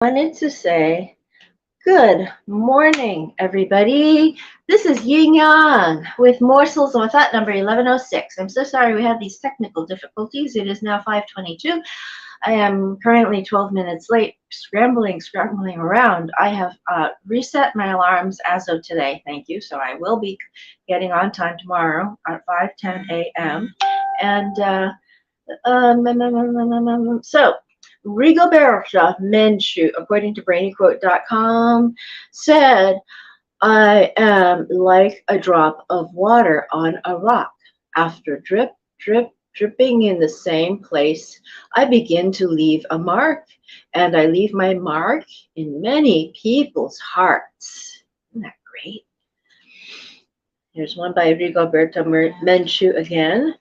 Wanted to say good morning, everybody. This is Yin Yang with Morsels on thought number 1106. I'm so sorry we had these technical difficulties. It is now 5:22. I am currently 12 minutes late, scrambling around. I have reset my alarms as of today. Thank you. So I will be getting on time tomorrow at 5:10 a.m. And so Rigoberta Menchú, according to BrainyQuote.com, said, "I am like a drop of water on a rock. After drip, drip, dripping in the same place, I begin to leave a mark, and I leave my mark in many people's hearts." Isn't that great? Here's one by Rigoberta Menchú again.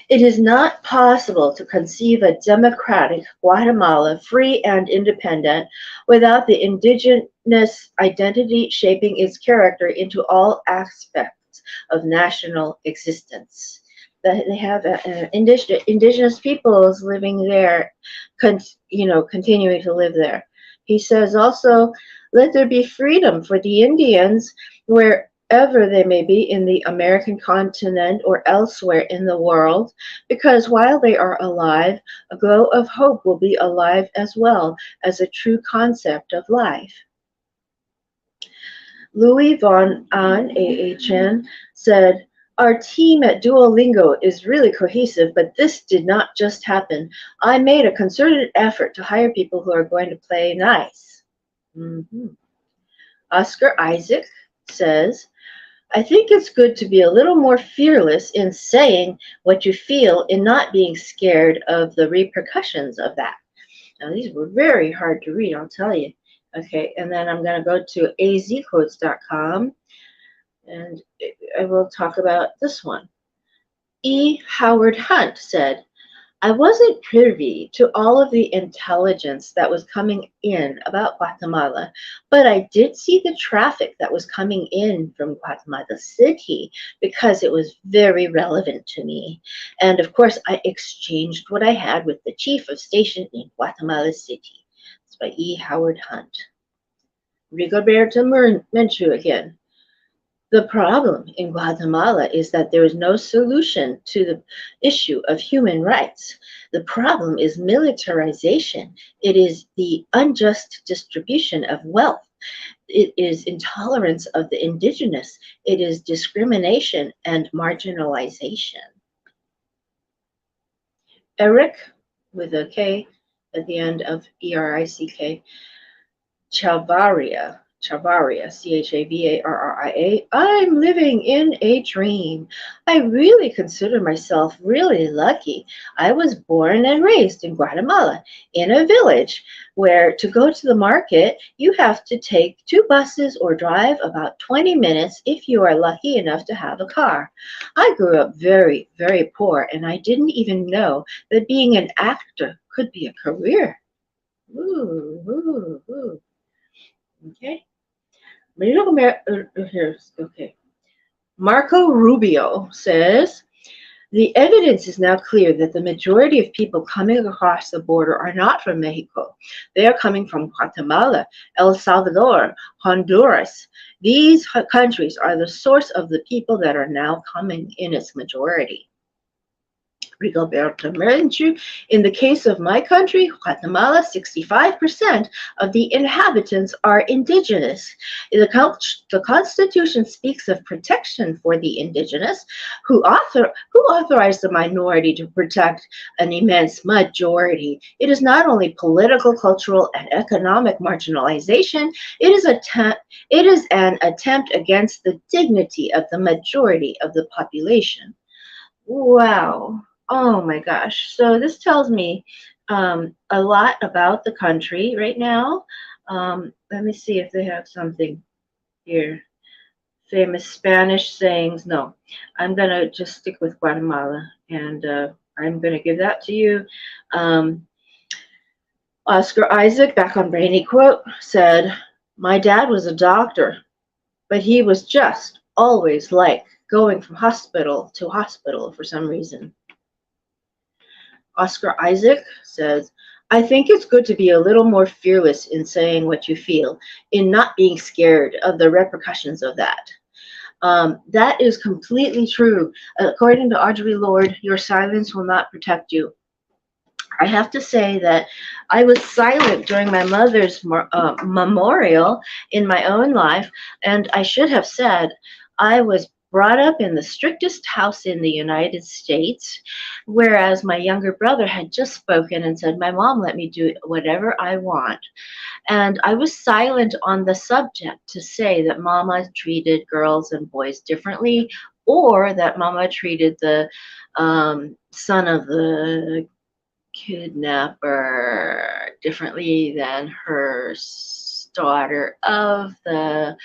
"It is not possible to conceive a democratic Guatemala, free and independent, without the indigenous identity shaping its character into all aspects of national existence." They have indigenous peoples living there, continuing to live there. He says also, "Let there be freedom for the Indians wherever they may be in the American continent or elsewhere in the world, because while they are alive, a glow of hope will be alive as well as a true concept of life." Louis von An, AHN, said, "Our team at Duolingo is really cohesive, but this did not just happen. I made a concerted effort to hire people who are going to play nice." Oscar Isaac says, "I think it's good to be a little more fearless in saying what you feel and not being scared of the repercussions of that." Now, these were very hard to read, I'll tell you. Okay, and then I'm going to go to azquotes.com, and I will talk about this one. E. Howard Hunt said, "I wasn't privy to all of the intelligence that was coming in about Guatemala, but I did see the traffic that was coming in from Guatemala City because it was very relevant to me. And of course, I exchanged what I had with the chief of station in Guatemala City." It's by E. Howard Hunt. Rigoberta Menchú again. "The problem in Guatemala is that there is no solution to the issue of human rights. The problem is militarization. It is the unjust distribution of wealth. It is intolerance of the indigenous. It is discrimination and marginalization." Eric, with a K at the end of ERICK, Chavaria, Chavarria, "I'm living in a dream. I really consider myself really lucky. I was born and raised in Guatemala, in a village where to go to the market, you have to take 2 buses or drive about 20 minutes if you are lucky enough to have a car. I grew up very, very poor, and I didn't even know that being an actor could be a career." Ooh, ooh, ooh. Okay. Okay. Marco Rubio says, "The evidence is now clear that the majority of people coming across the border are not from Mexico. They are coming from Guatemala, El Salvador, Honduras. These countries are the source of the people that are now coming in its majority." Rigoberta Menchú, "In the case of my country, Guatemala, 65% of the inhabitants are indigenous. The Constitution speaks of protection for the indigenous. Who authorized the minority to protect an immense majority? It is not only political, cultural, and economic marginalization. It is an attempt against the dignity of the majority of the population." Wow. Oh my gosh. So this tells me a lot about the country right now. Let me see if they have something here. Famous Spanish sayings. No, I'm going to just stick with Guatemala, and I'm going to give that to you. Oscar Isaac, back on Brainy Quote, said, "My dad was a doctor, but he was just always like going from hospital to hospital for some reason." Oscar Isaac says, I think it's good to be a little more fearless in saying what you feel, in not being scared of the repercussions of that. That is completely true. According to Audre Lorde, your silence will not protect you. I have to say that I was silent during my mother's memorial in my own life, and I should have said I was brought up in the strictest house in the United States, whereas my younger brother had just spoken and said, "My mom let me do whatever I want." And I was silent on the subject to say that mama treated girls and boys differently, or that mama treated the son of the kidnapper differently than her daughter of the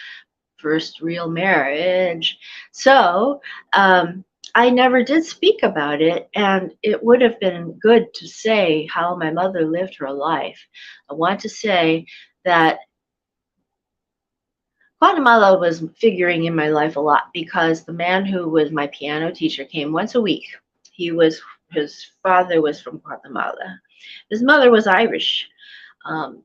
first real marriage. So I never did speak about it, and it would have been good to say how my mother lived her life. I want to say that Guatemala was figuring in my life a lot because the man who was my piano teacher came once a week. His father was from Guatemala. His mother was Irish,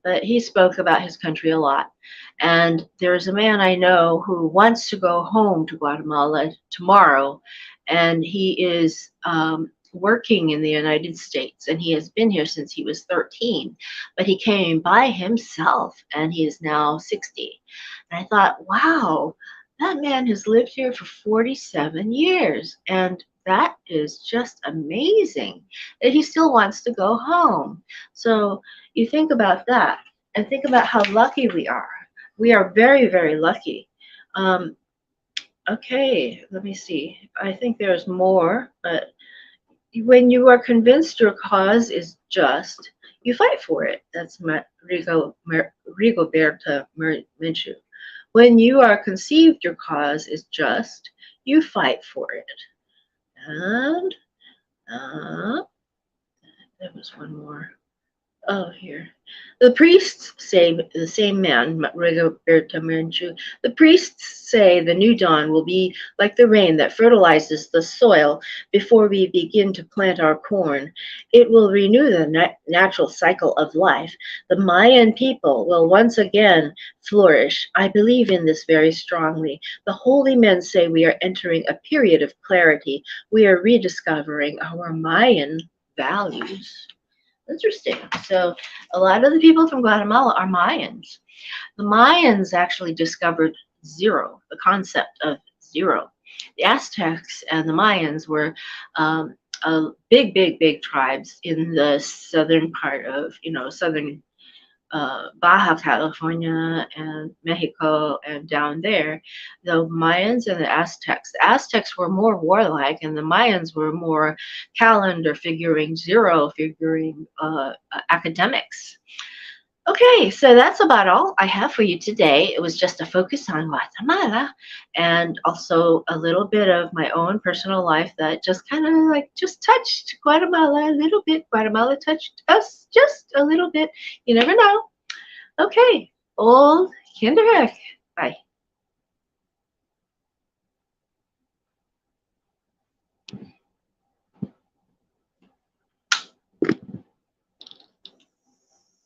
but he spoke about his country a lot. And there's a man I know who wants to go home to Guatemala tomorrow, and he is working in the United States, and he has been here since he was 13, but he came by himself, and he is now 60. And I thought, wow, that man has lived here for 47 years, and that is just amazing that he still wants to go home. So you think about that and think about how lucky we are. We are very, very lucky. Um, okay, let me see. I think there's more, but when you are convinced your cause is just, you fight for it. That's Rigoberta Menchú. When you are conceived your cause is just, you fight for it. And there was one more. Oh, here. The priests say, the same man, Rigoberta Menchú, the priests say the new dawn will be like the rain that fertilizes the soil before we begin to plant our corn. It will renew the natural cycle of life. The Mayan people will once again flourish. I believe in this very strongly. The holy men say we are entering a period of clarity. We are rediscovering our Mayan values. Interesting. So a lot of the people from Guatemala are Mayans. The Mayans actually discovered zero, the concept of zero. The Aztecs and the Mayans were big tribes in the southern part of, southern Baja California and Mexico and down there, the Mayans and the Aztecs. The Aztecs were more warlike, and the Mayans were more calendar figuring, zero figuring academics. Okay, so that's about all I have for you today. It was just a focus on Guatemala and also a little bit of my own personal life that just kind of just touched Guatemala a little bit. Guatemala touched us just a little bit. You never know. Okay, old Kinderheck. Bye.